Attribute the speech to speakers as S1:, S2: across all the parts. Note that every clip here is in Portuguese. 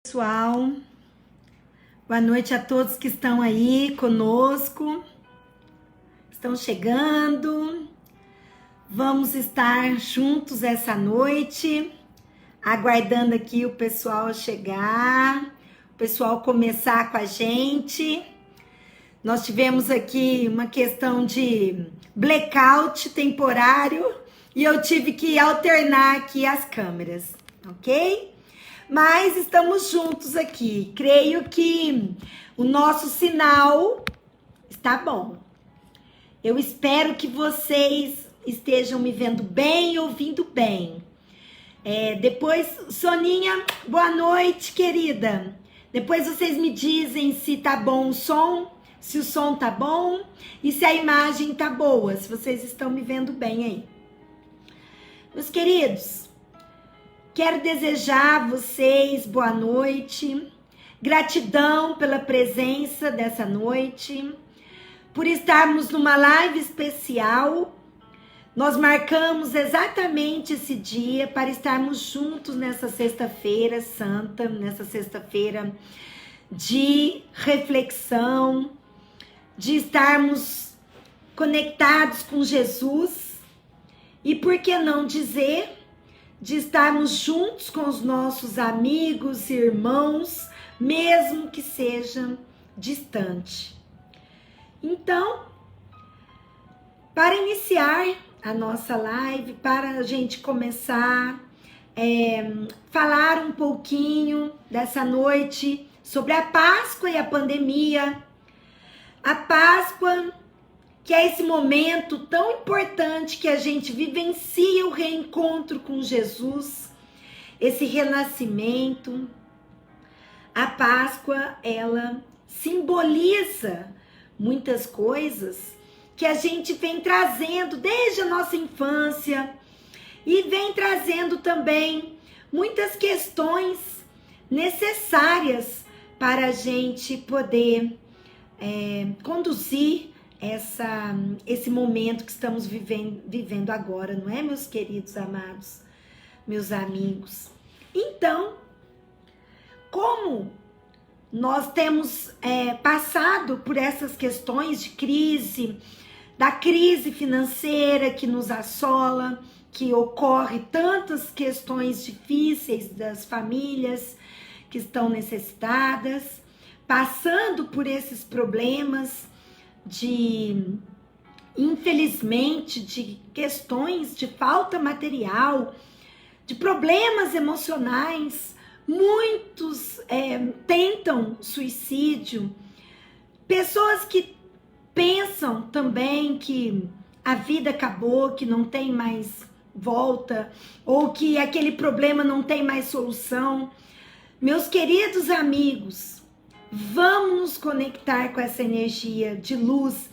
S1: Pessoal, boa noite a todos que estão aí conosco, estão chegando. Vamos estar juntos essa noite, aguardando aqui o pessoal chegar, o pessoal começar com a gente. Nós tivemos aqui uma questão de blackout temporário e eu tive que alternar aqui as câmeras, ok? Mas estamos juntos aqui. Creio que o nosso sinal está bom. Eu espero que vocês estejam me vendo bem e ouvindo bem. Depois, Soninha, boa noite, querida. Depois vocês me dizem se tá bom o som, se o som tá bom e se a imagem tá boa, se vocês estão me vendo bem aí. Meus queridos, quero desejar a vocês boa noite, gratidão pela presença dessa noite, por estarmos numa live especial. Nós marcamos exatamente esse dia para estarmos juntos nessa sexta-feira santa, nessa sexta-feira de reflexão, de estarmos conectados com Jesus e, por que não dizer, de estarmos juntos com os nossos amigos e irmãos, mesmo que seja distante. Então, para iniciar a nossa live, para a gente começar falar um pouquinho dessa noite sobre a Páscoa e a pandemia. A Páscoa, que é esse momento tão importante que a gente vivencia o reencontro com Jesus, esse renascimento. A Páscoa, ela simboliza muitas coisas que a gente vem trazendo desde a nossa infância e vem trazendo também muitas questões necessárias para a gente poder conduzir esse momento que estamos vivendo agora, não é, meus queridos amados, meus amigos? Então, como nós temos passado por essas questões de crise, da crise financeira que nos assola, que ocorre tantas questões difíceis das famílias que estão necessitadas, passando por esses problemas infelizmente, de questões de falta material, de problemas emocionais. Muitos tentam suicídio, pessoas que pensam também que a vida acabou, que não tem mais volta, ou que aquele problema não tem mais solução. Meus queridos amigos, vamos nos conectar com essa energia de luz.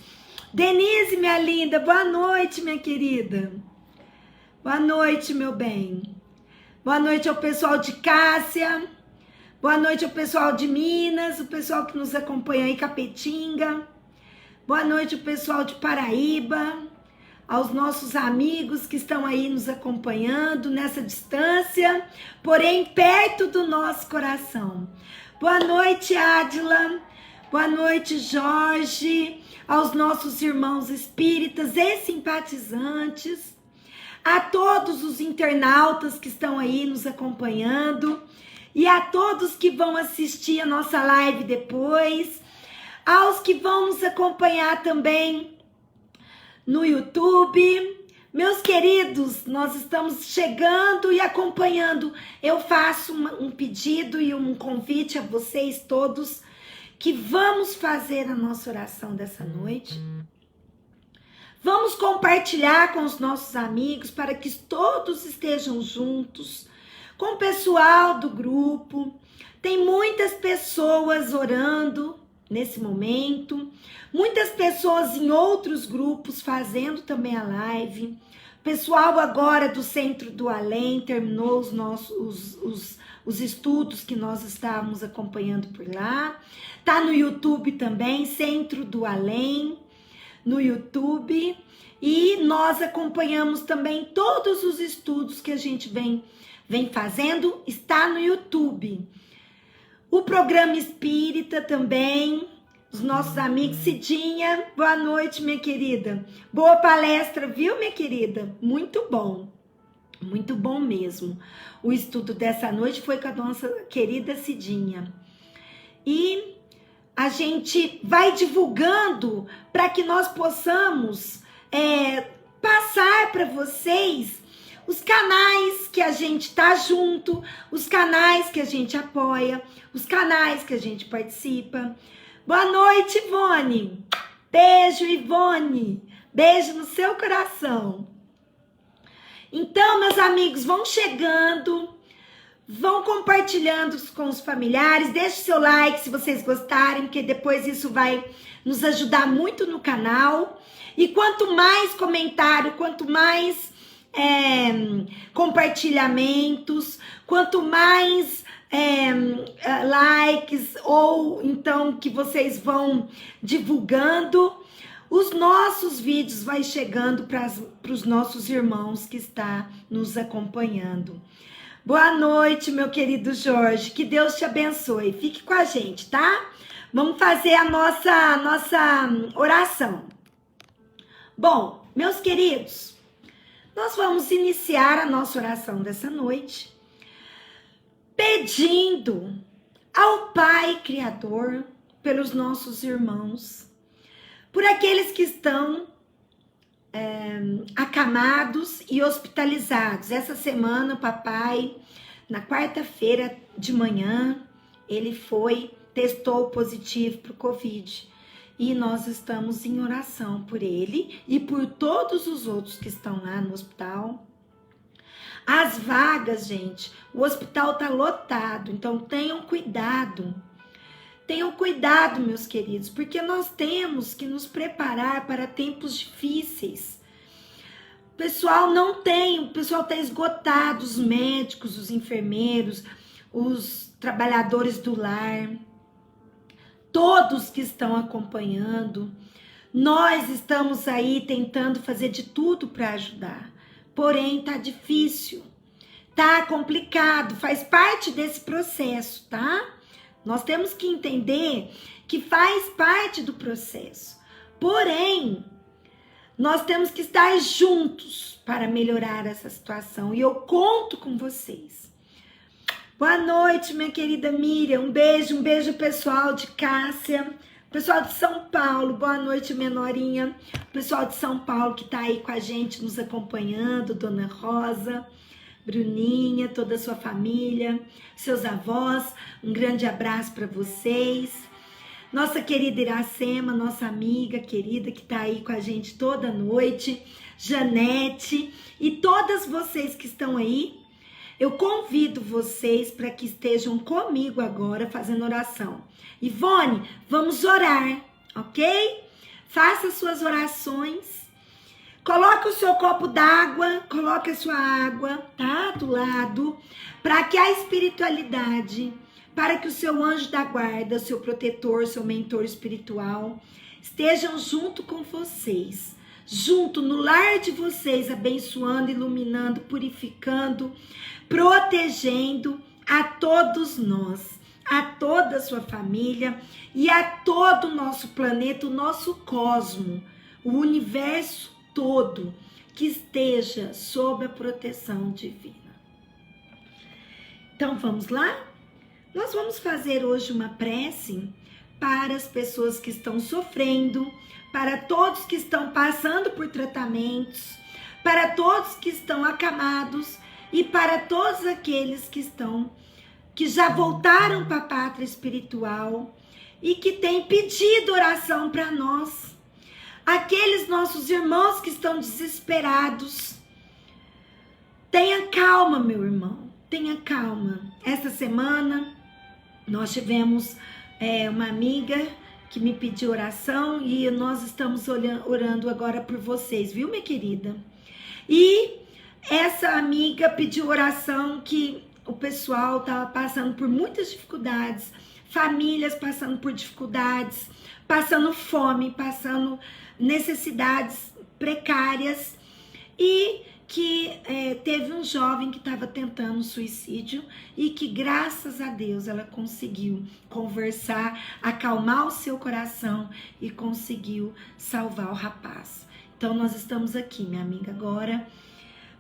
S1: Denise, minha linda, boa noite, minha querida. Boa noite, meu bem. Boa noite ao pessoal de Cássia. Boa noite ao pessoal de Minas, o pessoal que nos acompanha aí, Capetinga. Boa noite ao pessoal de Paraíba, aos nossos amigos que estão aí nos acompanhando nessa distância, porém perto do nosso coração. Boa noite, Adila. Boa noite, Jorge. Aos nossos irmãos espíritas e simpatizantes. A todos os internautas que estão aí nos acompanhando. E a todos que vão assistir a nossa live depois. Aos que vão nos acompanhar também no YouTube. Meus queridos, nós estamos chegando e acompanhando. Eu faço um pedido e um convite a vocês todos que vamos fazer a nossa oração dessa noite. Vamos compartilhar com os nossos amigos para que todos estejam juntos, com o pessoal do grupo. Tem muitas pessoas orando nesse momento, muitas pessoas em outros grupos fazendo também a live. Pessoal agora do Centro do Além terminou os estudos que nós estávamos acompanhando por lá. Tá no YouTube também, Centro do Além, no YouTube. E nós acompanhamos também todos os estudos que a gente vem fazendo, está no YouTube. O programa espírita também, os nossos amigos. Cidinha, boa noite, minha querida. Boa palestra, viu, minha querida? Muito bom mesmo. O estudo dessa noite foi com a nossa querida Cidinha. E a gente vai divulgando para que nós possamos passar para vocês os canais que a gente tá junto, os canais que a gente apoia, os canais que a gente participa. Boa noite, Ivone. Beijo, Ivone. Beijo no seu coração. Então, meus amigos, vão chegando, vão compartilhando com os familiares, deixe seu like se vocês gostarem, porque depois isso vai nos ajudar muito no canal. E quanto mais comentário, quanto mais compartilhamentos, quanto mais likes, ou então que vocês vão divulgando, os nossos vídeos vai chegando para os nossos irmãos que está nos acompanhando. Boa noite, meu querido Jorge, que Deus te abençoe, fique com a gente, tá? Vamos fazer a nossa oração. Bom, meus queridos, nós vamos iniciar a nossa oração dessa noite pedindo ao Pai Criador pelos nossos irmãos, por aqueles que estão acamados e hospitalizados. Essa semana o papai, na quarta-feira de manhã, ele testou positivo para o Covid. E nós estamos em oração por ele e por todos os outros que estão lá no hospital. As vagas, gente, o hospital está lotado, então tenham cuidado. Tenham cuidado, meus queridos, porque nós temos que nos preparar para tempos difíceis. O pessoal o pessoal está esgotado, os médicos, os enfermeiros, os trabalhadores do lar, todos que estão acompanhando. Nós estamos aí tentando fazer de tudo para ajudar, porém tá difícil, tá complicado, faz parte desse processo, tá? Nós temos que entender que faz parte do processo. Porém, nós temos que estar juntos para melhorar essa situação. E eu conto com vocês. Boa noite, minha querida Miriam. Um beijo pessoal de Cássia. Pessoal de São Paulo, boa noite, menorinha. Pessoal de São Paulo que tá aí com a gente, nos acompanhando. Dona Rosa, Bruninha, toda a sua família, seus avós, um grande abraço para vocês. Nossa querida Iracema, nossa amiga querida que tá aí com a gente toda noite, Janete e todas vocês que estão aí, eu convido vocês para que estejam comigo agora fazendo oração. Ivone, vamos orar, ok? Faça suas orações. Coloque o seu copo d'água, coloque a sua água, tá? Do lado, para que a espiritualidade, para que o seu anjo da guarda, seu protetor, seu mentor espiritual, estejam junto com vocês, junto no lar de vocês, abençoando, iluminando, purificando, protegendo a todos nós, a toda a sua família e a todo o nosso planeta, o nosso cosmo, o universo todo, que esteja sob a proteção divina. Então vamos lá? Nós vamos fazer hoje uma prece para as pessoas que estão sofrendo, para todos que estão passando por tratamentos, para todos que estão acamados e para todos aqueles que já voltaram para a pátria espiritual e que têm pedido oração para nós. Aqueles nossos irmãos que estão desesperados, tenha calma, meu irmão, tenha calma. Essa semana nós tivemos uma amiga que me pediu oração e nós estamos orando agora por vocês, viu, minha querida? E essa amiga pediu oração que o pessoal estava passando por muitas dificuldades, famílias passando por dificuldades, passando fome, passando necessidades precárias, e que teve um jovem que estava tentando suicídio e que, graças a Deus, ela conseguiu conversar, acalmar o seu coração e conseguiu salvar o rapaz. Então, nós estamos aqui, minha amiga, agora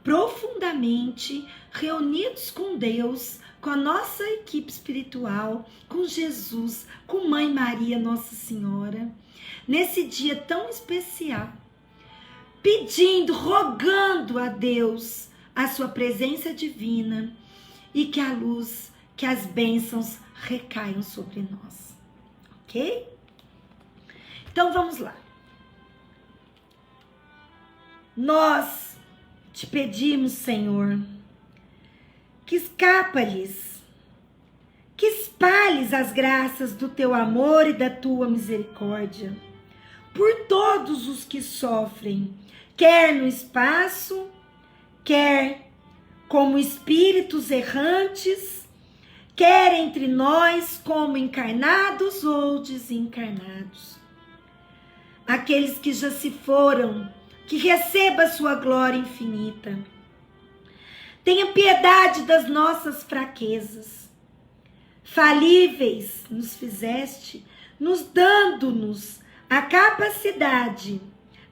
S1: profundamente reunidos com Deus, com a nossa equipe espiritual, com Jesus, com Mãe Maria, Nossa Senhora, nesse dia tão especial, pedindo, rogando a Deus a sua presença divina e que a luz, que as bênçãos recaiam sobre nós, ok? Então vamos lá. Nós te pedimos, Senhor, que escapa-lhes, que espalhes as graças do teu amor e da tua misericórdia por todos os que sofrem, quer no espaço, quer como espíritos errantes, quer entre nós como encarnados ou desencarnados. Aqueles que já se foram, que receba a sua glória infinita. Tenha piedade das nossas fraquezas. Falíveis nos fizeste, nos dando-nos a capacidade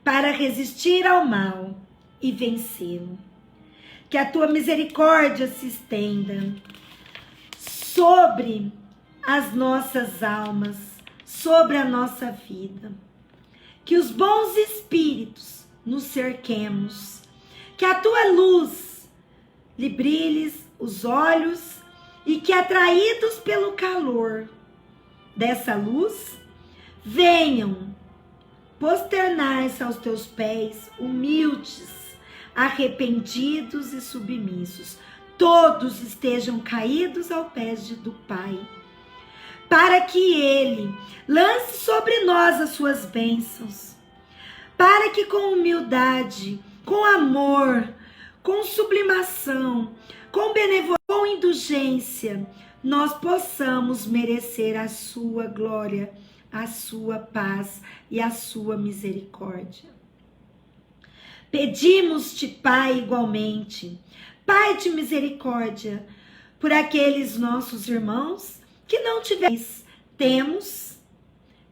S1: para resistir ao mal e vencê-lo. Que a tua misericórdia se estenda sobre as nossas almas, sobre a nossa vida. Que os bons espíritos nos cerquemos, que a tua luz lhe brilhe os olhos e que, atraídos pelo calor dessa luz, venham posternar-se aos teus pés, humildes, arrependidos e submissos. Todos estejam caídos aos pés do Pai, para que Ele lance sobre nós as suas bênçãos, para que com humildade, com amor, com sublimação, com benevolência, com indulgência, nós possamos merecer a sua glória, a sua paz e a sua misericórdia. Pedimos-te, Pai, igualmente, Pai de misericórdia, por aqueles nossos irmãos que não temos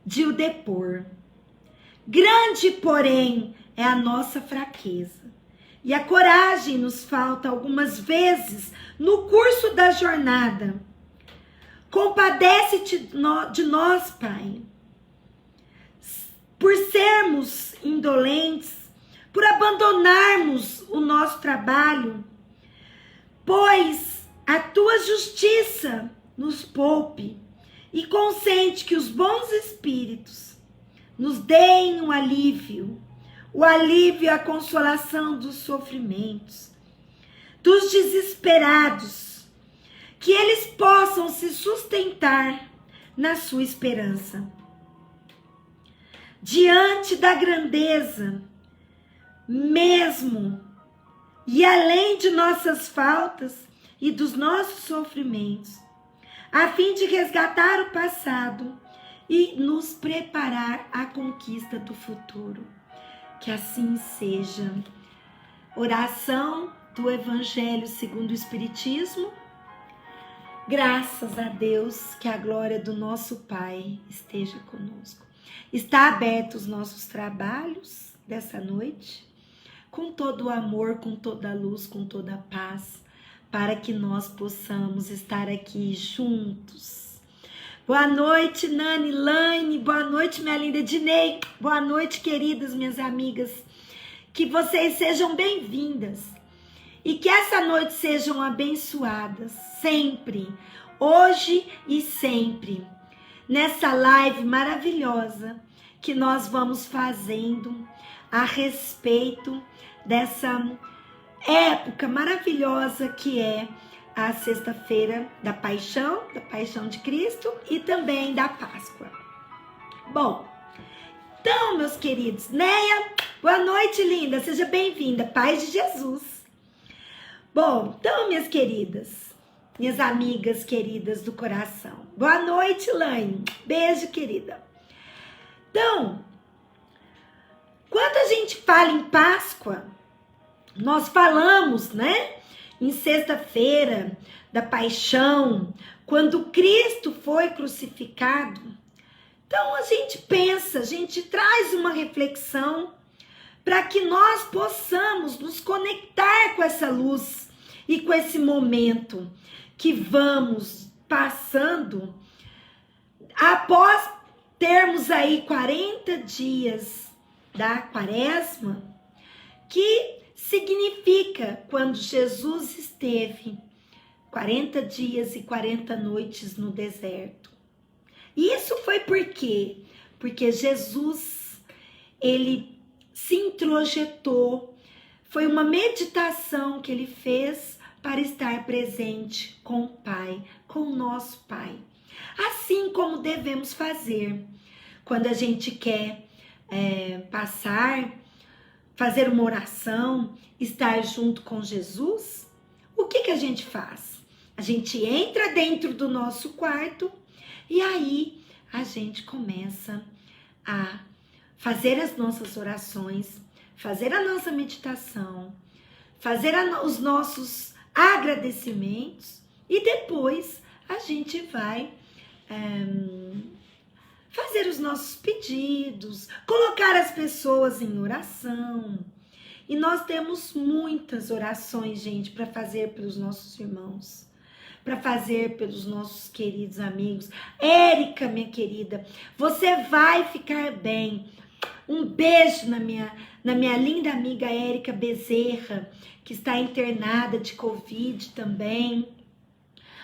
S1: de o depor. Grande, porém, é a nossa fraqueza. E a coragem nos falta algumas vezes no curso da jornada. Compadece-te de nós, Pai, por sermos indolentes, por abandonarmos o nosso trabalho, pois a tua justiça nos poupe e consente que os bons espíritos nos deem um alívio, o alívio e a consolação dos sofrimentos, dos desesperados, que eles possam se sustentar na sua esperança. Diante da grandeza, mesmo e além de nossas faltas e dos nossos sofrimentos, a fim de resgatar o passado e nos preparar à conquista do futuro. Que assim seja. Oração do Evangelho segundo o Espiritismo. Graças a Deus, que a glória do nosso Pai esteja conosco. Está aberto os nossos trabalhos dessa noite, com todo o amor, com toda a luz, com toda a paz, para que nós possamos estar aqui juntos. Boa noite, Nani, Laine, boa noite, minha linda Dinei, boa noite, queridas minhas amigas, que vocês sejam bem-vindas e que essa noite sejam abençoadas, sempre, hoje e sempre, nessa live maravilhosa que nós vamos fazendo a respeito dessa época maravilhosa que é a sexta-feira da Paixão de Cristo e também da Páscoa. Bom, então, meus queridos, Neia, boa noite, linda, seja bem-vinda, paz de Jesus. Bom, então, minhas queridas, minhas amigas queridas do coração, boa noite, Laine, beijo, querida. Então, quando a gente fala em Páscoa, Nós falamos, né, em sexta-feira da paixão, quando Cristo foi crucificado. Então a gente pensa, a gente traz uma reflexão para que nós possamos nos conectar com essa luz e com esse momento que vamos passando após termos aí 40 dias da quaresma, que significa quando Jesus esteve 40 dias e 40 noites no deserto. E isso foi por quê? Porque Jesus, ele se introjetou, foi uma meditação que ele fez para estar presente com o Pai, com o nosso Pai. Assim como devemos fazer quando a gente quer fazer uma oração, estar junto com Jesus. O que a gente faz? A gente entra dentro do nosso quarto e aí a gente começa a fazer as nossas orações, fazer a nossa meditação, fazer os nossos agradecimentos e depois a gente vai fazer os nossos pedidos, colocar as pessoas em oração. E nós temos muitas orações, gente, para fazer pelos nossos irmãos, para fazer pelos nossos queridos amigos. Érica, minha querida, você vai ficar bem. Um beijo na minha linda amiga Érica Bezerra, que está internada de Covid também.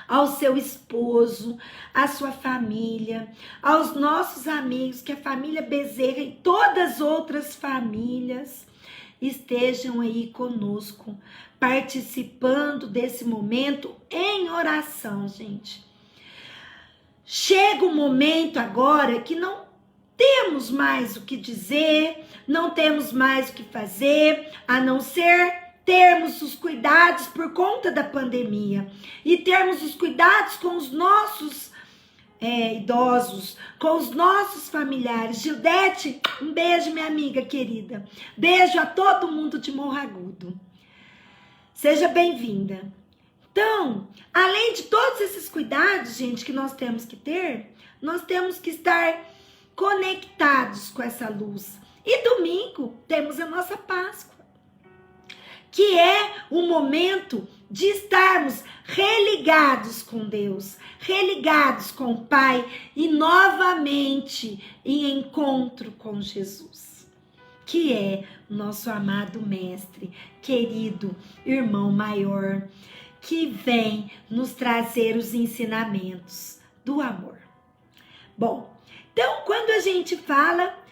S1: Ao seu esposo, à sua família, aos nossos amigos, que a família Bezerra e todas as outras famílias estejam aí conosco, participando desse momento em oração, gente. Chega o momento agora que não temos mais o que dizer, não temos mais o que fazer, a não ser termos os cuidados por conta da pandemia e termos os cuidados com os nossos idosos, com os nossos familiares. Gildete, um beijo, minha amiga querida. Beijo a todo mundo de Morro Agudo. Seja bem-vinda. Então, além de todos esses cuidados, gente, que nós temos que ter, nós temos que estar conectados com essa luz. E domingo temos a nossa Páscoa, que é o momento de estarmos religados com Deus, religados com o Pai e novamente em encontro com Jesus, que é o nosso amado Mestre, querido irmão maior, que vem nos trazer os ensinamentos do amor. Bom, então quando a gente fala...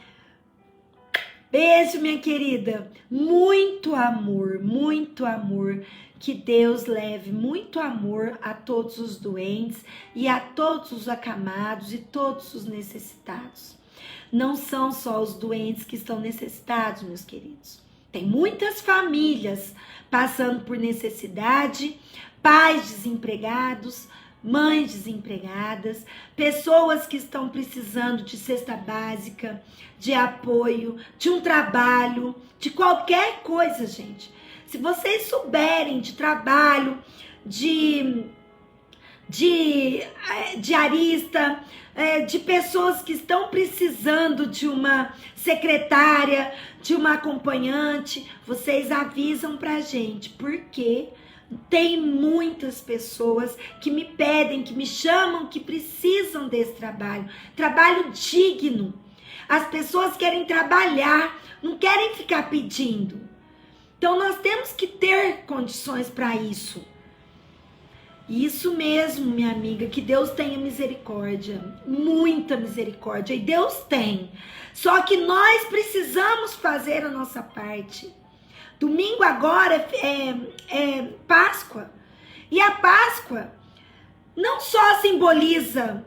S1: Beijo, minha querida. Muito amor, muito amor. Que Deus leve muito amor a todos os doentes e a todos os acamados e todos os necessitados. Não são só os doentes que estão necessitados, meus queridos. Tem muitas famílias passando por necessidade, pais desempregados, mães desempregadas, pessoas que estão precisando de cesta básica, de apoio, de um trabalho, de qualquer coisa, gente. Se vocês souberem de trabalho, de diarista, de pessoas que estão precisando de uma secretária, de uma acompanhante, vocês avisam pra gente, porque tem muitas pessoas que me pedem, que me chamam, que precisam desse trabalho. Trabalho digno. As pessoas querem trabalhar, não querem ficar pedindo. Então nós temos que ter condições para isso. Isso mesmo, minha amiga, que Deus tenha misericórdia, muita misericórdia, e Deus tem. Só que nós precisamos fazer a nossa parte. Domingo agora é Páscoa. E a Páscoa não só simboliza,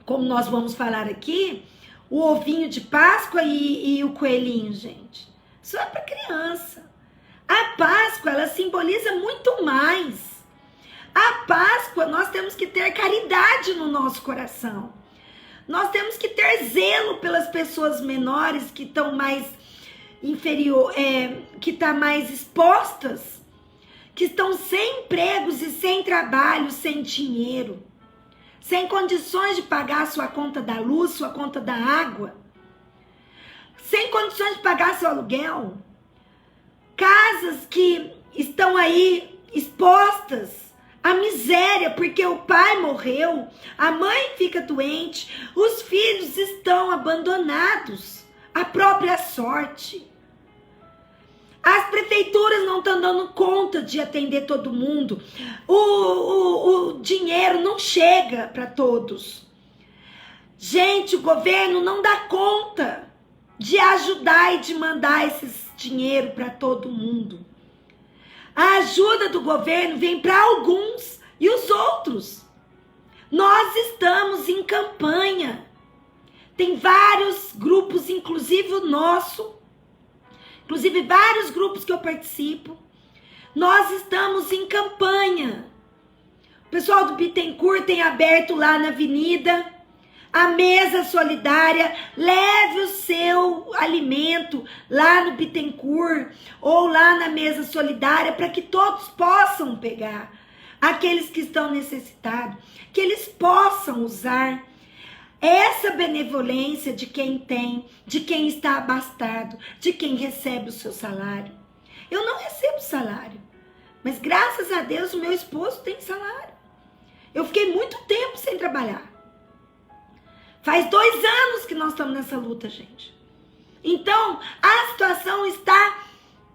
S1: como nós vamos falar aqui, o ovinho de Páscoa e o coelhinho, gente. Isso é para criança. A Páscoa, ela simboliza muito mais. A Páscoa, nós temos que ter caridade no nosso coração. Nós temos que ter zelo pelas pessoas menores que estão mais inferior, que está mais expostas, que estão sem empregos e sem trabalho, sem dinheiro, sem condições de pagar sua conta da luz, sua conta da água, sem condições de pagar seu aluguel. Casas que estão aí expostas à miséria porque o pai morreu, a mãe fica doente, os filhos estão abandonados à própria sorte. As prefeituras não estão dando conta de atender todo mundo. O dinheiro não chega para todos. Gente, o governo não dá conta de ajudar e de mandar esses dinheiro para todo mundo. A ajuda do governo vem para alguns e os outros. Nós estamos em campanha. Tem vários grupos, inclusive o nosso, inclusive vários grupos que eu participo. Nós estamos em campanha. O pessoal do Bittencourt tem aberto lá na avenida a mesa solidária. Leve o seu alimento lá no Bittencourt ou lá na mesa solidária para que todos possam pegar. Aqueles que estão necessitados, que eles possam usar essa benevolência de quem tem, de quem está abastado, de quem recebe o seu salário. Eu não recebo salário, mas graças a Deus o meu esposo tem salário. Eu fiquei muito tempo sem trabalhar. Faz 2 anos que nós estamos nessa luta, gente. Então, a situação está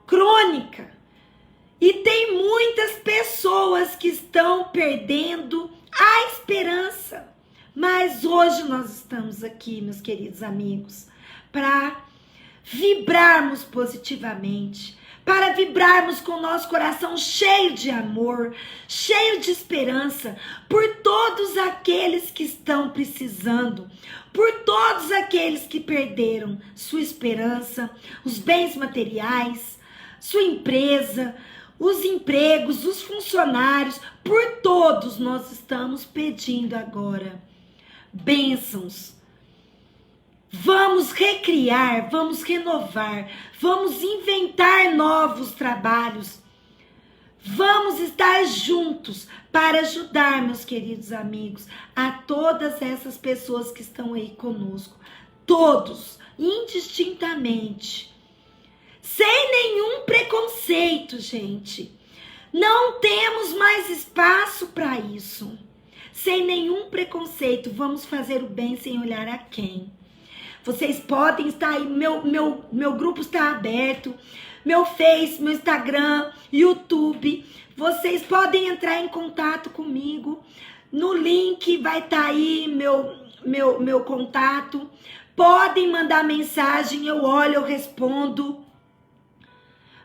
S1: crônica. E tem muitas pessoas que estão perdendo a esperança. Mas hoje nós estamos aqui, meus queridos amigos, para vibrarmos positivamente, para vibrarmos com o nosso coração cheio de amor, cheio de esperança, por todos aqueles que estão precisando, por todos aqueles que perderam sua esperança, os bens materiais, sua empresa, os empregos, os funcionários, por todos nós estamos pedindo agora bênçãos. Vamos recriar, vamos renovar, vamos inventar novos trabalhos. Vamos estar juntos para ajudar, meus queridos amigos, a todas essas pessoas que estão aí conosco. Todos, indistintamente. Sem nenhum preconceito, gente. Não temos mais espaço para isso. Sem nenhum preconceito, vamos fazer o bem sem olhar a quem. Vocês podem estar aí, meu grupo está aberto, meu Face, meu Instagram, YouTube. Vocês podem entrar em contato comigo. No link vai estar aí meu contato. Podem mandar mensagem, eu olho, eu respondo.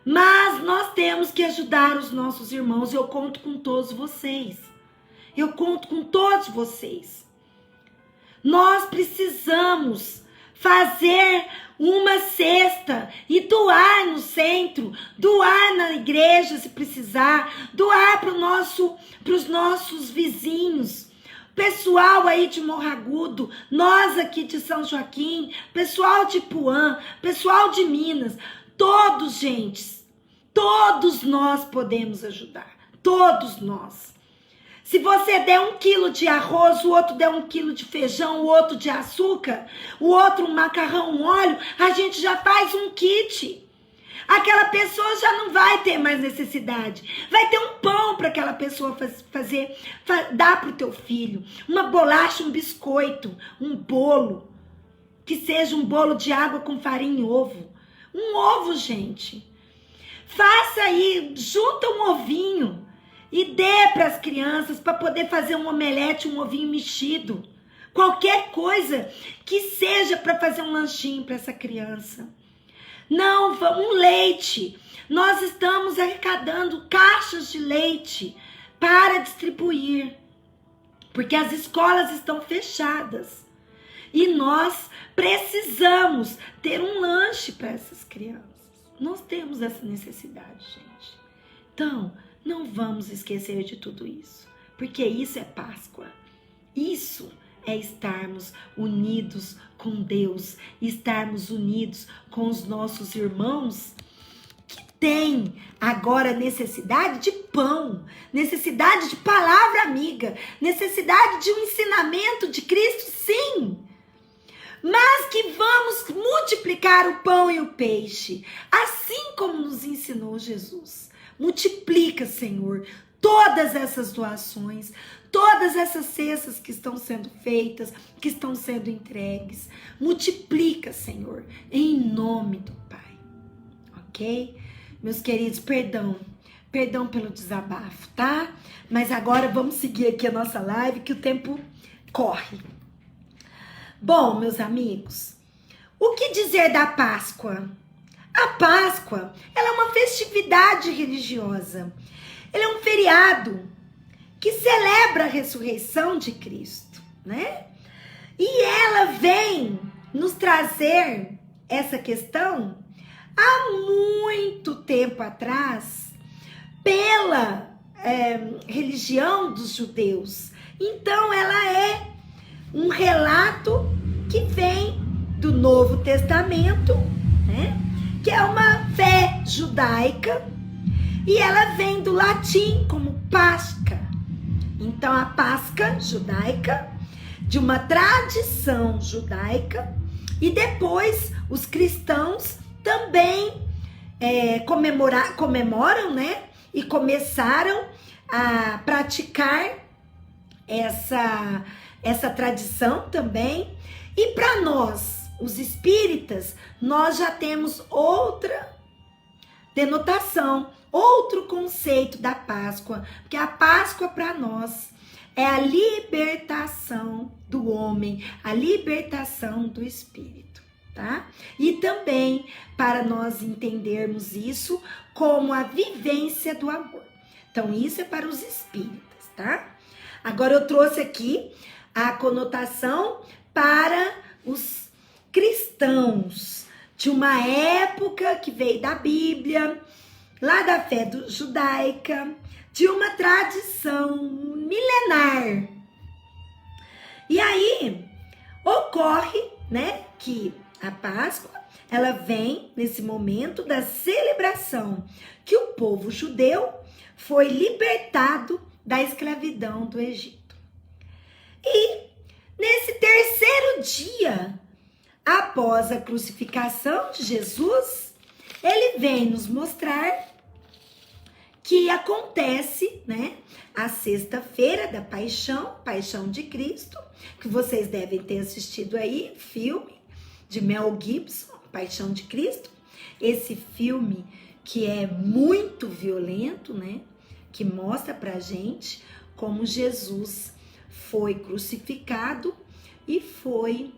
S1: Mas nós temos que ajudar os nossos irmãos. Eu conto com todos vocês. Eu conto com todos vocês. Nós precisamos fazer uma cesta e doar no centro, doar na igreja se precisar, doar para os nossos vizinhos, pessoal aí de Morro Agudo, nós aqui de São Joaquim, pessoal de Ipuã, pessoal de Minas, todos, gente, todos nós podemos ajudar, todos nós. Se você der 1 quilo de arroz, o outro der 1 quilo de feijão, o outro de açúcar, o outro um macarrão, um óleo, a gente já faz um kit. Aquela pessoa já não vai ter mais necessidade. Vai ter um pão para aquela pessoa dar para o teu filho. Uma bolacha, um biscoito, um bolo. Que seja um bolo de água com farinha e ovo. Um ovo, gente. Faça aí, junta um ovinho. E dê para as crianças para poder fazer um omelete, um ovinho mexido. Qualquer coisa que seja para fazer um lanchinho para essa criança. Não, um leite. Nós estamos arrecadando caixas de leite para distribuir. Porque as escolas estão fechadas. E nós precisamos ter um lanche para essas crianças. Nós temos essa necessidade, gente. Então, não vamos esquecer de tudo isso, porque isso é Páscoa. Isso é estarmos unidos com Deus, estarmos unidos com os nossos irmãos que têm agora necessidade de pão, necessidade de palavra amiga, necessidade de um ensinamento de Cristo, sim. Mas que vamos multiplicar o pão e o peixe, assim como nos ensinou Jesus. Multiplica, Senhor, todas essas doações, todas essas cestas que estão sendo feitas, que estão sendo entregues. Multiplica, Senhor, em nome do Pai. Ok? Meus queridos, perdão pelo desabafo, tá? Mas agora vamos seguir aqui a nossa live, que o tempo corre. Bom, meus amigos, o que dizer da Páscoa? A Páscoa, ela é uma festividade religiosa. Ela é um feriado que celebra a ressurreição de Cristo, né? E ela vem nos trazer essa questão há muito tempo atrás pela religião dos judeus. Então, ela é um relato que vem do Novo Testamento, né? Que é uma fé judaica, e ela vem do latim como Páscoa. Então, a Páscoa judaica, de uma tradição judaica, e depois os cristãos também comemoram, né? E começaram a praticar essa tradição também. E para nós, os espíritas, nós já temos outra denotação, outro conceito da Páscoa, porque a Páscoa para nós é a libertação do homem, a libertação do espírito, tá? E também para nós entendermos isso como a vivência do amor. Então, isso é para os espíritas, tá? Agora eu trouxe aqui a conotação para os cristãos de uma época que veio da Bíblia, lá da fé judaica, de uma tradição milenar. E aí ocorre, né, que a Páscoa, ela vem nesse momento da celebração que o povo judeu foi libertado da escravidão do Egito. E nesse terceiro dia, após a crucificação de Jesus, ele vem nos mostrar que acontece, né, a sexta-feira da Paixão de Cristo, que vocês devem ter assistido aí, filme de Mel Gibson, Paixão de Cristo. Esse filme que é muito violento, né, que mostra pra gente como Jesus foi crucificado e foi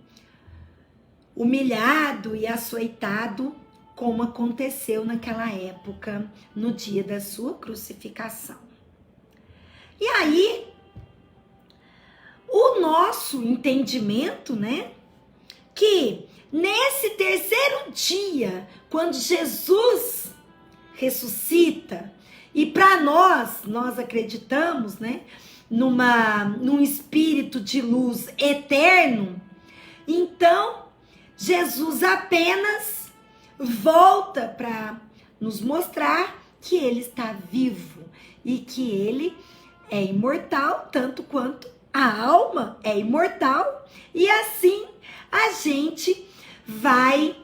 S1: humilhado e açoitado, como aconteceu naquela época, no dia da sua crucificação. E aí, o nosso entendimento, né, que nesse terceiro dia, quando Jesus ressuscita, e para nós acreditamos, né, num espírito de luz eterno, então Jesus apenas volta para nos mostrar que ele está vivo e que ele é imortal, tanto quanto a alma é imortal, e assim a gente vai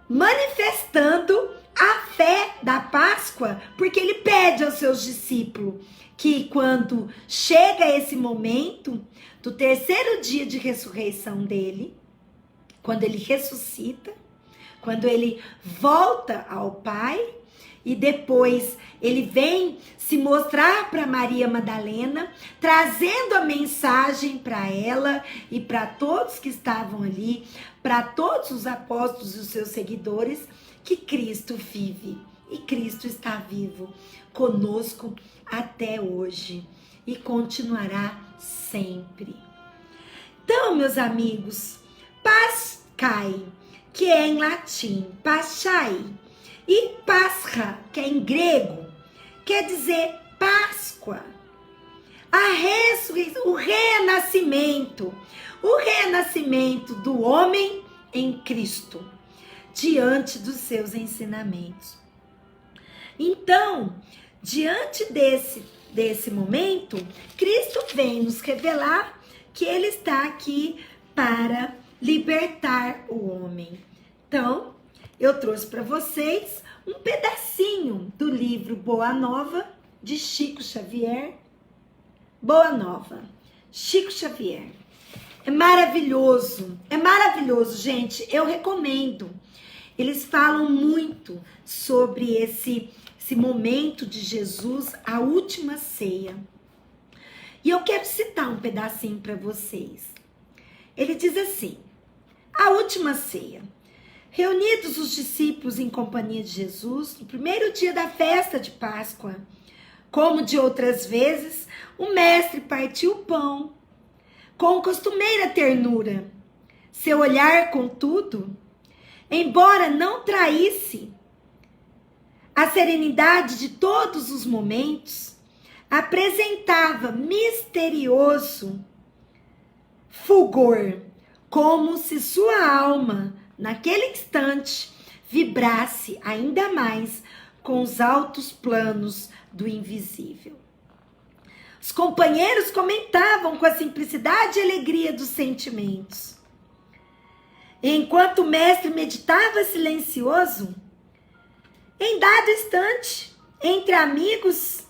S1: manifestando a fé da Páscoa, porque ele pede aos seus discípulos que quando chega esse momento do terceiro dia de ressurreição dele, quando ele ressuscita, quando ele volta ao Pai, e depois ele vem se mostrar para Maria Madalena, trazendo a mensagem para ela e para todos que estavam ali, para todos os apóstolos e os seus seguidores, que Cristo vive e Cristo está vivo conosco até hoje e continuará sempre. Então, meus amigos, Pascai, que é em latim Paschai, e Pascha, que é em grego, quer dizer Páscoa. a ressurreição, o renascimento do homem em Cristo, diante dos seus ensinamentos. Então, diante desse momento, Cristo vem nos revelar que ele está aqui para libertar o homem. Então, eu trouxe para vocês um pedacinho do livro Boa Nova, de Chico Xavier. Boa Nova, Chico Xavier. É maravilhoso, gente, eu recomendo. Eles falam muito sobre esse momento de Jesus, a última ceia. E eu quero citar um pedacinho para vocês. Ele diz assim: a última ceia. Reunidos os discípulos em companhia de Jesus, no primeiro dia da festa de Páscoa, como de outras vezes, o mestre partiu o pão com costumeira ternura. Seu olhar, contudo, embora não traísse a serenidade de todos os momentos, apresentava misterioso fulgor, como se sua alma, naquele instante, vibrasse ainda mais com os altos planos do invisível. Os companheiros comentavam com a simplicidade e alegria dos sentimentos. Enquanto o mestre meditava silencioso, em dado instante, entre amigos,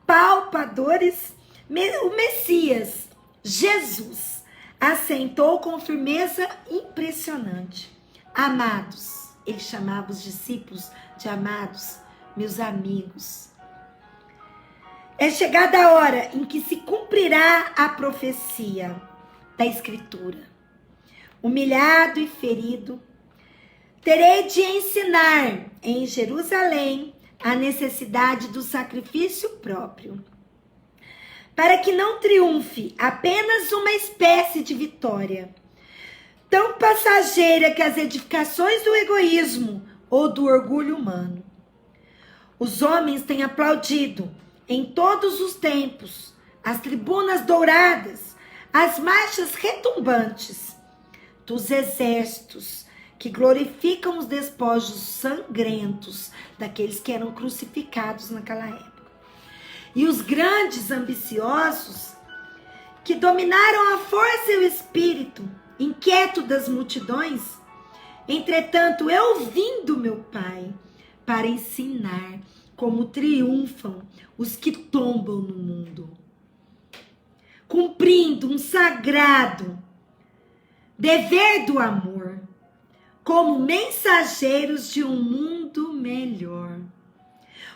S1: palpadores, o Messias, Jesus, assentou com firmeza impressionante. Amados, ele chamava os discípulos de amados, meus amigos. É chegada a hora em que se cumprirá a profecia da Escritura. Humilhado e ferido, terei de ensinar em Jerusalém a necessidade do sacrifício próprio, para que não triunfe apenas uma espécie de vitória, tão passageira que as edificações do egoísmo ou do orgulho humano. Os homens têm aplaudido em todos os tempos as tribunas douradas, as marchas retumbantes dos exércitos que glorificam os despojos sangrentos daqueles que eram crucificados naquela época. E os grandes ambiciosos que dominaram a força e o espírito inquieto das multidões. Entretanto, eu vim do meu Pai para ensinar como triunfam os que tombam no mundo, cumprindo um sagrado dever do amor, como mensageiros de um mundo melhor,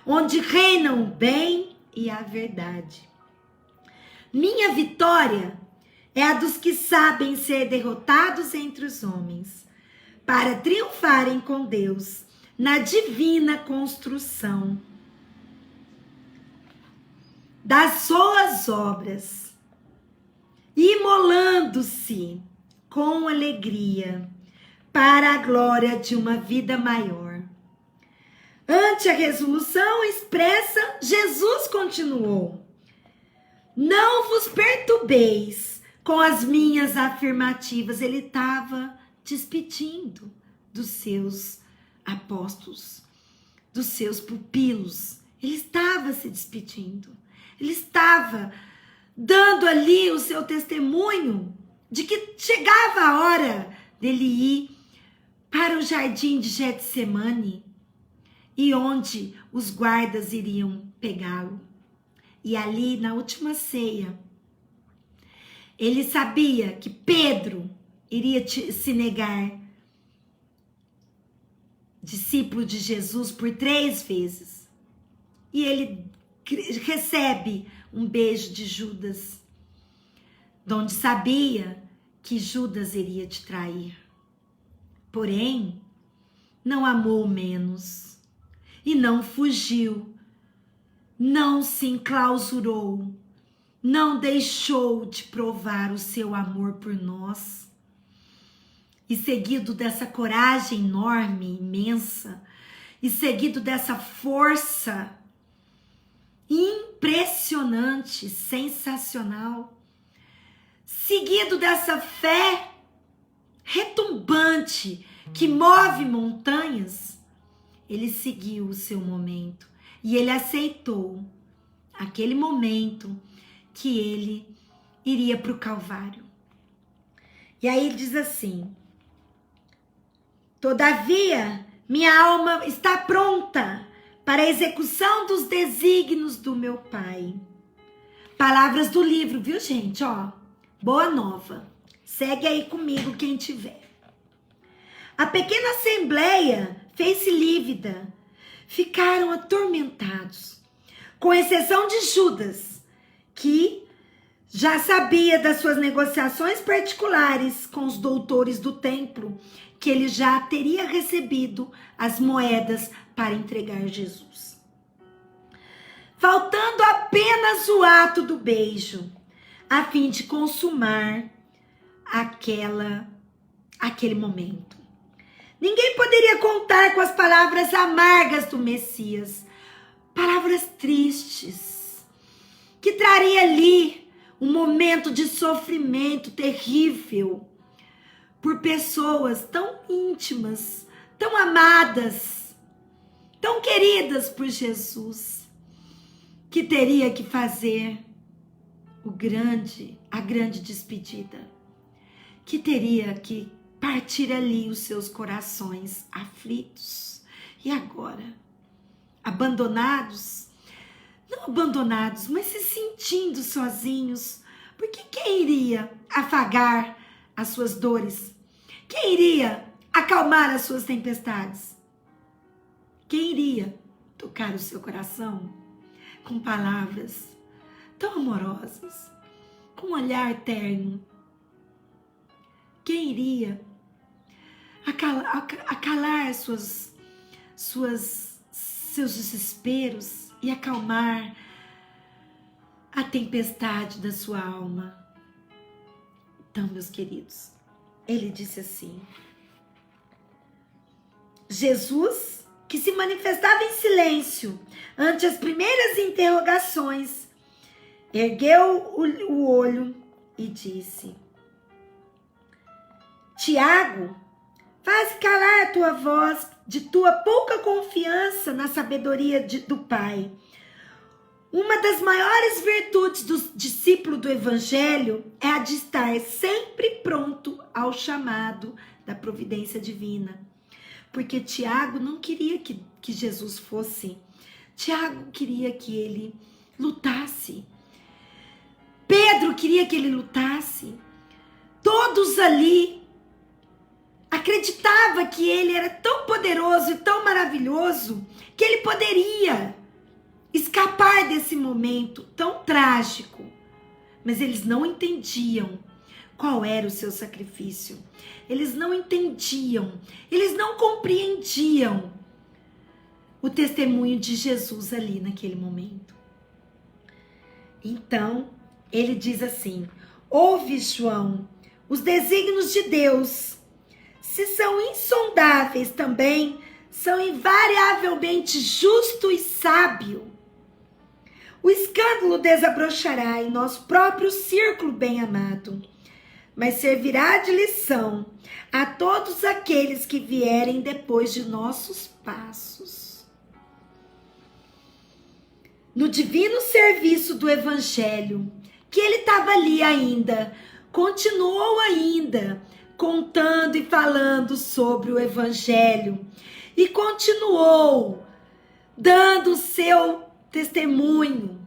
S1: onde reinam o bem e a verdade. Minha vitória é a dos que sabem ser derrotados entre os homens, para triunfarem com Deus na divina construção das suas obras, imolando-se com alegria para a glória de uma vida maior. Ante a resolução expressa, Jesus continuou: não vos perturbeis com as minhas afirmativas. Ele estava despedindo dos seus apóstolos, dos seus pupilos. Ele estava se despedindo. Ele estava dando ali o seu testemunho de que chegava a hora dele ir para o jardim de Getsemane, e onde os guardas iriam pegá-lo. E ali, na última ceia, ele sabia que Pedro iria se negar, discípulo de Jesus, por 3 vezes. E ele recebe um beijo de Judas, onde sabia que Judas iria te trair. Porém, não amou menos e não fugiu, não se enclausurou, não deixou de provar o seu amor por nós. E seguido dessa coragem enorme, imensa, e seguido dessa força impressionante, sensacional. Seguido dessa fé retumbante que move montanhas, ele seguiu o seu momento e ele aceitou aquele momento que ele iria para o Calvário. E aí ele diz assim: todavia, minha alma está pronta para a execução dos desígnios do meu Pai. Palavras do livro, viu, gente? Ó, boa nova. Segue aí comigo quem tiver. A pequena assembleia fez-se lívida. Ficaram atormentados, com exceção de Judas, que já sabia das suas negociações particulares com os doutores do templo, que ele já teria recebido as moedas para entregar Jesus. Faltando apenas o ato do beijo, a fim de consumar aquele momento. Ninguém poderia contar com as palavras amargas do Messias, palavras tristes, que traria ali um momento de sofrimento terrível por pessoas tão íntimas, tão amadas, tão queridas por Jesus, que teria que fazer a grande despedida, que teria que partir ali os seus corações aflitos. E agora? Abandonados? Não abandonados, mas se sentindo sozinhos. Porque quem iria afagar as suas dores? Quem iria acalmar as suas tempestades? Quem iria tocar o seu coração com palavras tão amorosas, com um olhar terno? Quem iria acalar seus desesperos e acalmar a tempestade da sua alma? Então, meus queridos, ele disse assim: Jesus, que se manifestava em silêncio ante as primeiras interrogações, ergueu o olho e disse: Tiago, faz calar a tua voz de tua pouca confiança na sabedoria do Pai. Uma das maiores virtudes do discípulo do Evangelho é a de estar sempre pronto ao chamado da providência divina. Porque Tiago não queria que Jesus fosse. Tiago queria que ele lutasse. Pedro queria que ele lutasse. Todos ali acreditavam que ele era tão poderoso e tão maravilhoso que ele poderia escapar desse momento tão trágico. Mas eles não entendiam qual era o seu sacrifício. Eles não entendiam, eles não compreendiam o testemunho de Jesus ali naquele momento. Então, ele diz assim: ouve, João, os desígnios de Deus, se são insondáveis também, são invariavelmente justo e sábio. O escândalo desabrochará em nosso próprio círculo bem-amado, mas servirá de lição a todos aqueles que vierem depois de nossos passos. No divino serviço do Evangelho, que ele estava ali ainda, continuou ainda contando e falando sobre o Evangelho, e continuou dando o seu testemunho,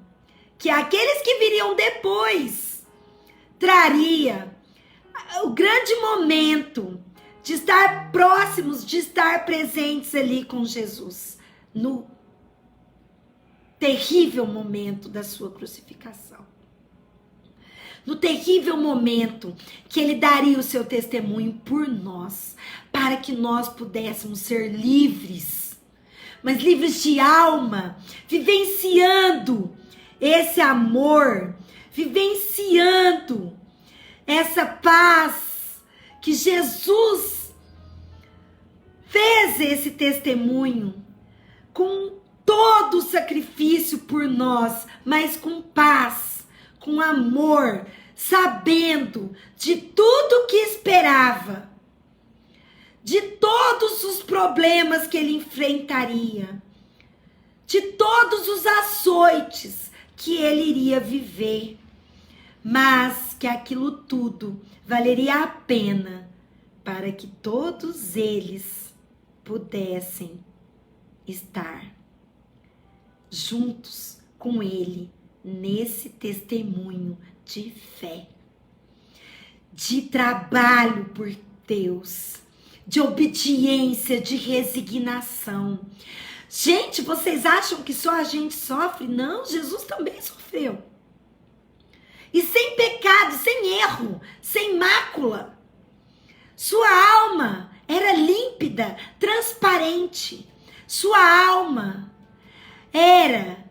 S1: que aqueles que viriam depois traria o grande momento de estar próximos, de estar presentes ali com Jesus, no terrível momento da sua crucificação. No terrível momento que ele daria o seu testemunho por nós, para que nós pudéssemos ser livres, mas livres de alma, vivenciando esse amor, vivenciando essa paz que Jesus fez esse testemunho com todo o sacrifício por nós, mas com paz, com amor, sabendo de tudo que esperava, de todos os problemas que ele enfrentaria, de todos os açoites que ele iria viver, mas que aquilo tudo valeria a pena para que todos eles pudessem estar juntos com ele nesse testemunho de fé, de trabalho por Deus, de obediência, de resignação. Gente, vocês acham que só a gente sofre? Não, Jesus também sofreu. E sem pecado, sem erro, sem mácula. Sua alma era límpida, transparente. Sua alma era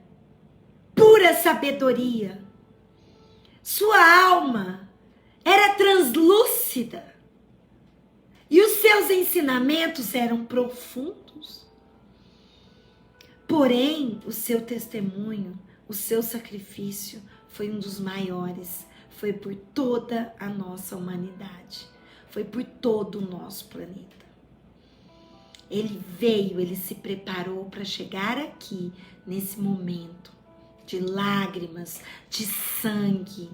S1: pura sabedoria. Sua alma era translúcida. E os seus ensinamentos eram profundos. Porém, o seu testemunho, o seu sacrifício foi um dos maiores. Foi por toda a nossa humanidade. Foi por todo o nosso planeta. Ele veio, ele se preparou para chegar aqui, nesse momento de lágrimas, de sangue,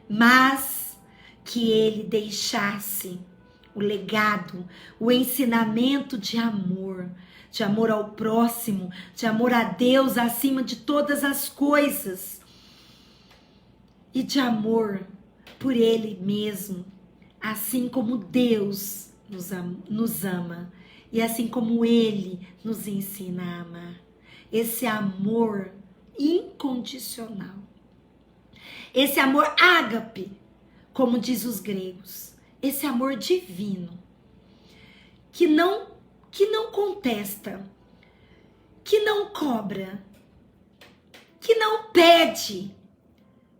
S1: mas que ele deixasse o legado, o ensinamento de amor ao próximo, de amor a Deus acima de todas as coisas e de amor por ele mesmo, assim como Deus nos ama e assim como ele nos ensina a amar. Esse amor incondicional, esse amor ágape, como diz os gregos, esse amor divino, que não contesta, que não cobra, que não pede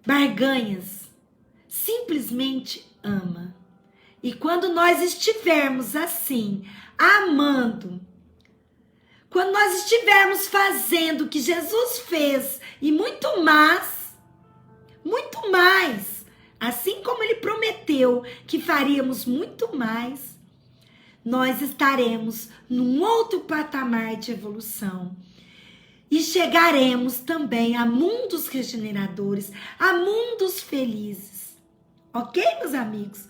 S1: barganhas, simplesmente ama. E quando nós estivermos assim, amando, quando nós estivermos fazendo o que Jesus fez e muito mais, assim como ele prometeu que faríamos muito mais, nós estaremos num outro patamar de evolução e chegaremos também a mundos regeneradores, a mundos felizes. Ok, meus amigos?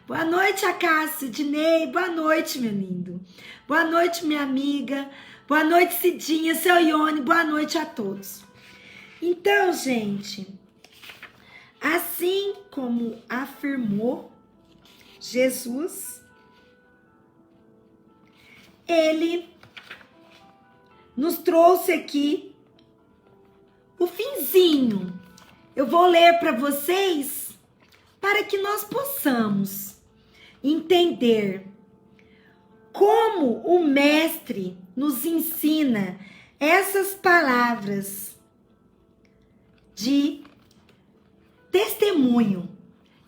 S1: Boa noite, Acácio, Dinei, boa noite, meu lindo. Boa noite, minha amiga. Boa noite, Cidinha, seu Ione, boa noite a todos. Então, gente, assim como afirmou Jesus, ele nos trouxe aqui o finzinho. Eu vou ler para vocês para que nós possamos entender como o mestre nos ensina essas palavras de testemunho.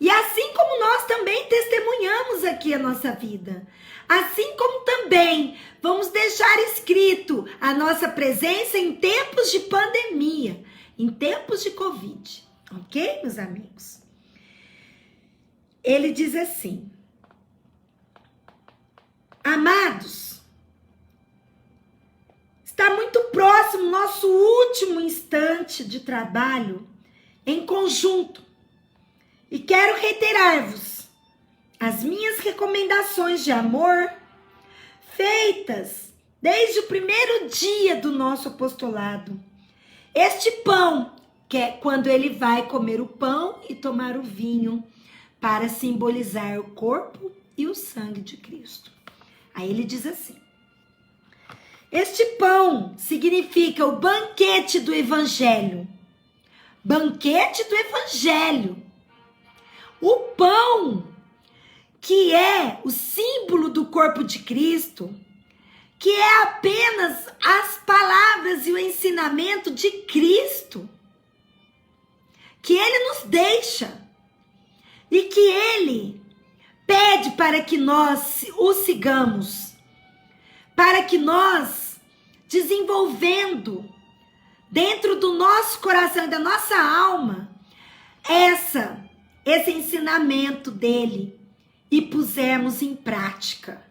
S1: E assim como nós também testemunhamos aqui a nossa vida, assim como também vamos deixar escrito a nossa presença em tempos de pandemia, em tempos de Covid. Ok, meus amigos? Ele diz assim: amados, está muito próximo nosso último instante de trabalho em conjunto e quero reiterar-vos as minhas recomendações de amor feitas desde o primeiro dia do nosso apostolado. Este pão, que é quando ele vai comer o pão e tomar o vinho para simbolizar o corpo e o sangue de Cristo. Aí ele diz assim: este pão significa o banquete do Evangelho. Banquete do Evangelho. O pão, que é o símbolo do corpo de Cristo, que é apenas as palavras e o ensinamento de Cristo, que ele nos deixa e que ele pede para que nós o sigamos, para que nós desenvolvendo dentro do nosso coração e da nossa alma esse ensinamento dele e pusermos em prática.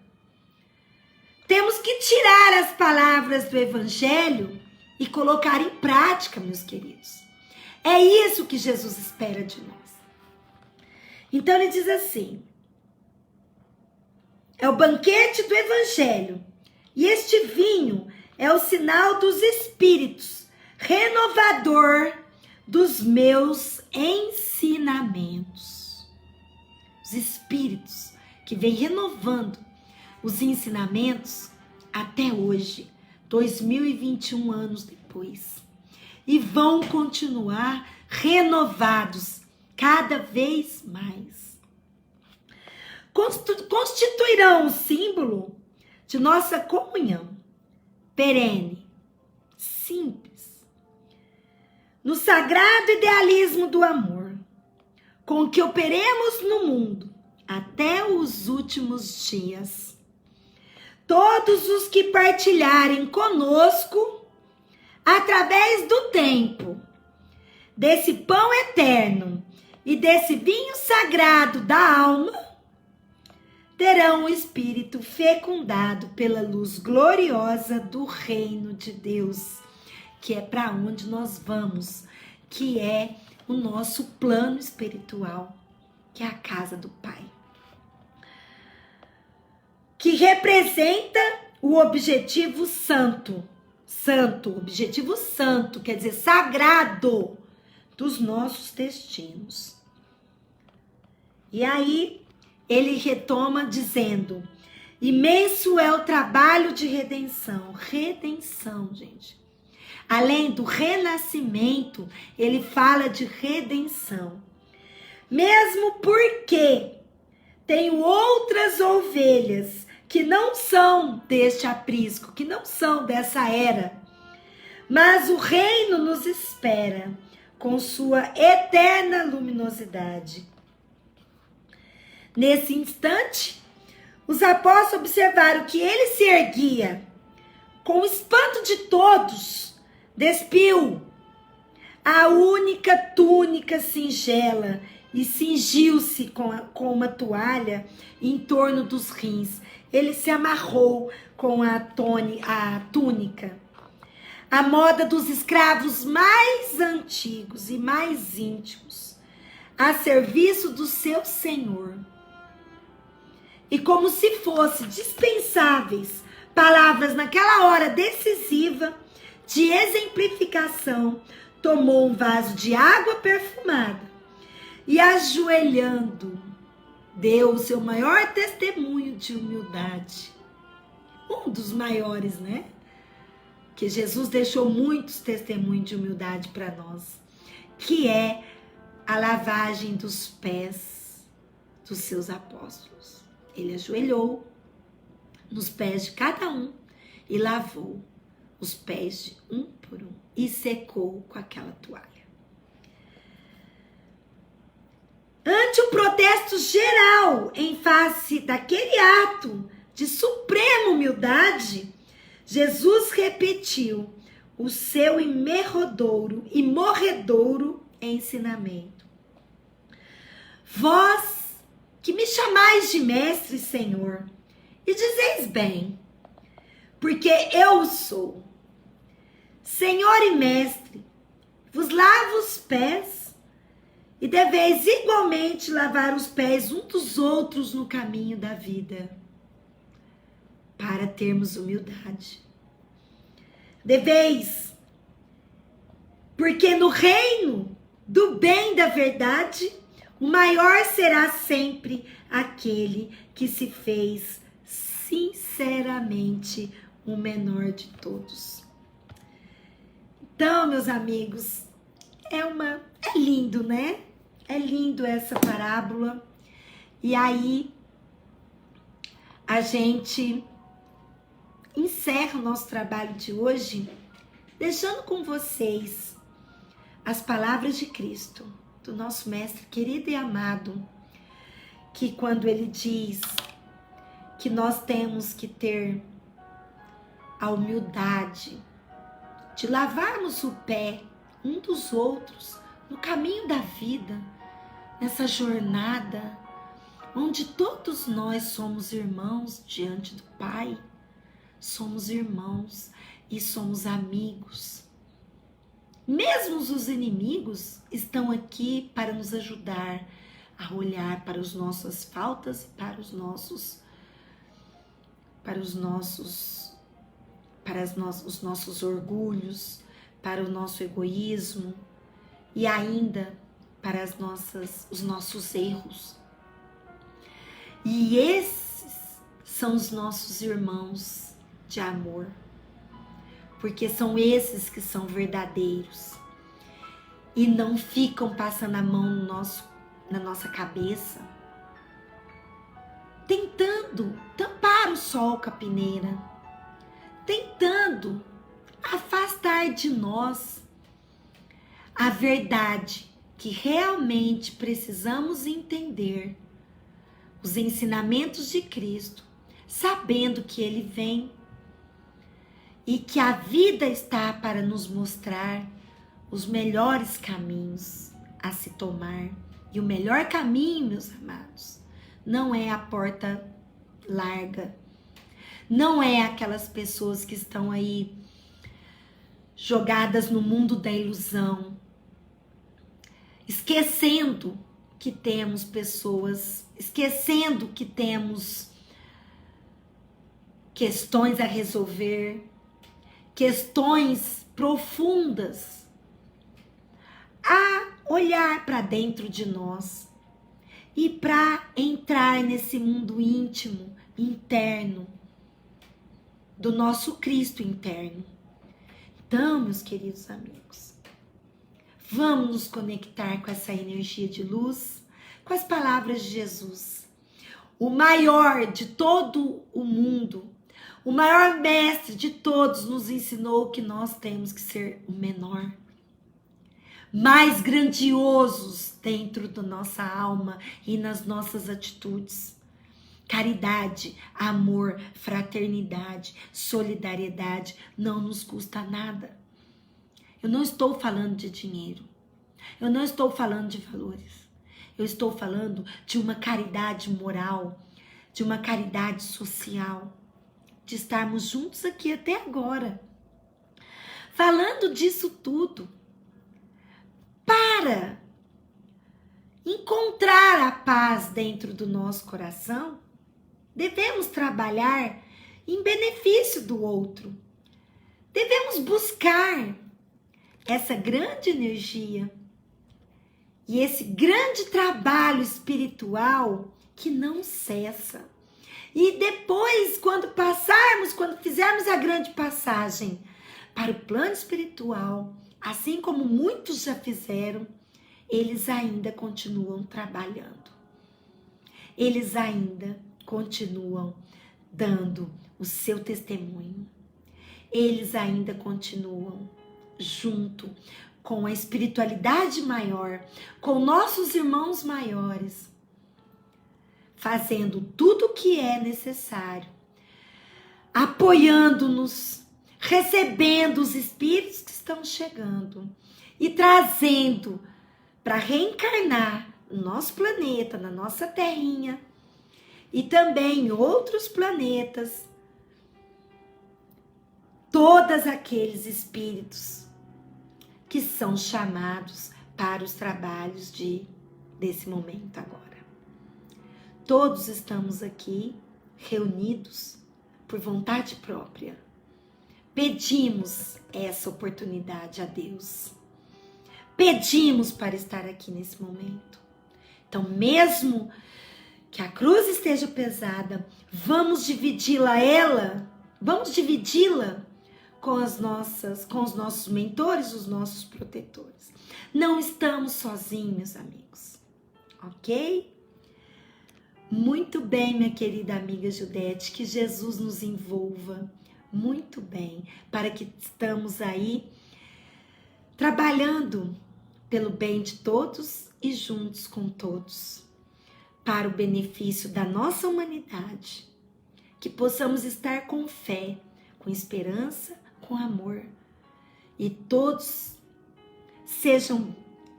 S1: Temos que tirar as palavras do Evangelho e colocar em prática, meus queridos. É isso que Jesus espera de nós. Então ele diz assim, é o banquete do Evangelho, e este vinho é o sinal dos Espíritos, renovador dos meus ensinamentos. Os Espíritos que vêm renovando os ensinamentos até hoje, 2021 anos depois. E vão continuar renovados cada vez mais. Constituirão o símbolo de nossa comunhão perene, simples, no sagrado idealismo do amor, com que operemos no mundo até os últimos dias. Todos os que partilharem conosco, através do tempo, desse pão eterno e desse vinho sagrado da alma, terão o espírito fecundado pela luz gloriosa do reino de Deus, que é para onde nós vamos, que é o nosso plano espiritual, que é a casa do Pai. Que representa o objetivo santo, objetivo santo, quer dizer, sagrado dos nossos destinos. E aí, ele retoma dizendo, imenso é o trabalho de redenção. Redenção, gente. Além do renascimento, ele fala de redenção. Mesmo porque tenho outras ovelhas que não são deste aprisco, que não são dessa era, mas o reino nos espera com sua eterna luminosidade. Nesse instante, os apóstolos observaram que ele se erguia, com o espanto de todos, despiu a única túnica singela e cingiu-se com uma toalha em torno dos rins. Ele se amarrou com a túnica. A moda dos escravos mais antigos e mais íntimos, a serviço do seu senhor. E como se fossem dispensáveis palavras naquela hora decisiva de exemplificação, tomou um vaso de água perfumada e, ajoelhando, deu o seu maior testemunho de humildade. Um dos maiores, né? Que Jesus deixou muitos testemunhos de humildade para nós, que é a lavagem dos pés dos seus apóstolos. Ele ajoelhou nos pés de cada um e lavou os pés de um por um e secou com aquela toalha. Ante o protesto geral em face daquele ato de suprema humildade, Jesus repetiu o seu imerrodouro e morredouro ensinamento. Vós que me chamais de mestre e senhor, e dizeis bem, porque eu sou. Senhor e mestre, vos lavo os pés, e deveis igualmente lavar os pés uns dos outros no caminho da vida, para termos humildade. Deveis, porque no reino do bem e da verdade, o maior será sempre aquele que se fez sinceramente o menor de todos. Então, meus amigos, é lindo, né? É lindo essa parábola. E aí, a gente encerra o nosso trabalho de hoje, deixando com vocês as palavras de Cristo, do nosso mestre querido e amado, que quando ele diz que nós temos que ter a humildade de lavarmos o pé um dos outros no caminho da vida, nessa jornada onde todos nós somos irmãos diante do Pai, somos irmãos e somos amigos. Mesmo os inimigos estão aqui para nos ajudar a olhar para as nossas faltas, para os nossos orgulhos, para o nosso egoísmo e ainda para os nossos erros. E esses são os nossos irmãos de amor, porque são esses que são verdadeiros e não ficam passando a mão na nossa cabeça, tentando tampar o sol com a peneira, tentando afastar de nós a verdade que realmente precisamos entender, os ensinamentos de Cristo, sabendo que Ele vem e que a vida está para nos mostrar os melhores caminhos a se tomar. E o melhor caminho, meus amados, não é a porta larga, não é aquelas pessoas que estão aí jogadas no mundo da ilusão, esquecendo que temos pessoas, esquecendo que temos questões a resolver, questões profundas a olhar para dentro de nós e para entrar nesse mundo íntimo, interno, do nosso Cristo interno. Então, meus queridos amigos, vamos nos conectar com essa energia de luz, com as palavras de Jesus, o maior de todo o mundo, o maior mestre de todos, nos ensinou que nós temos que ser o menor, mais grandiosos dentro da nossa alma e nas nossas atitudes. Caridade, amor, fraternidade, solidariedade não nos custa nada. Eu não estou falando de dinheiro, eu não estou falando de valores, eu estou falando de uma caridade moral, de uma caridade social, de estarmos juntos aqui até agora, falando disso tudo, para encontrar a paz dentro do nosso coração. Devemos trabalhar em benefício do outro, devemos buscar essa grande energia e esse grande trabalho espiritual que não cessa. E depois, quando fizermos a grande passagem para o plano espiritual, assim como muitos já fizeram, eles ainda continuam trabalhando. Eles ainda continuam dando o seu testemunho. Eles ainda continuam junto com a espiritualidade maior, com nossos irmãos maiores, fazendo tudo o que é necessário, apoiando-nos, recebendo os espíritos que estão chegando e trazendo para reencarnar no nosso planeta, na nossa terrinha e também em outros planetas, todos aqueles espíritos que são chamados para os trabalhos desse momento agora. Todos estamos aqui reunidos por vontade própria. Pedimos essa oportunidade a Deus. Pedimos para estar aqui nesse momento. Então, mesmo que a cruz esteja pesada, vamos dividi-la com os nossos mentores, os nossos protetores. Não estamos sozinhos, meus amigos. Ok? Muito bem, minha querida amiga Judete, que Jesus nos envolva muito bem, para que estamos aí trabalhando pelo bem de todos e juntos com todos, para o benefício da nossa humanidade, que possamos estar com fé, com esperança, com amor. E todos sejam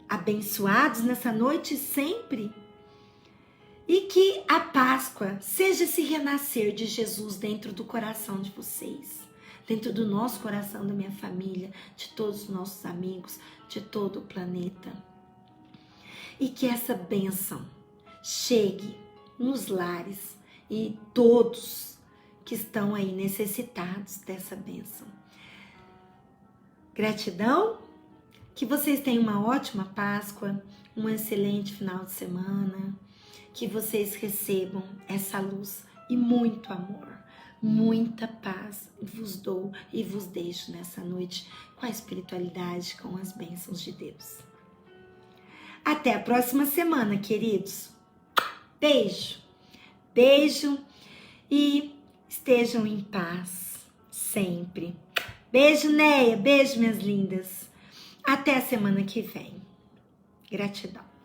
S1: abençoados nessa noite sempre. E que a Páscoa seja esse renascer de Jesus dentro do coração de vocês, dentro do nosso coração, da minha família, de todos os nossos amigos, de todo o planeta. E que essa bênção chegue nos lares e todos que estão aí necessitados dessa bênção. Gratidão, que vocês tenham uma ótima Páscoa, um excelente final de semana, que vocês recebam essa luz e muito amor, muita paz vos dou e vos deixo nessa noite com a espiritualidade, com as bênçãos de Deus. Até a próxima semana, queridos. Beijo, beijo e estejam em paz sempre. Beijo, Neia, beijo, minhas lindas. Até a semana que vem. Gratidão.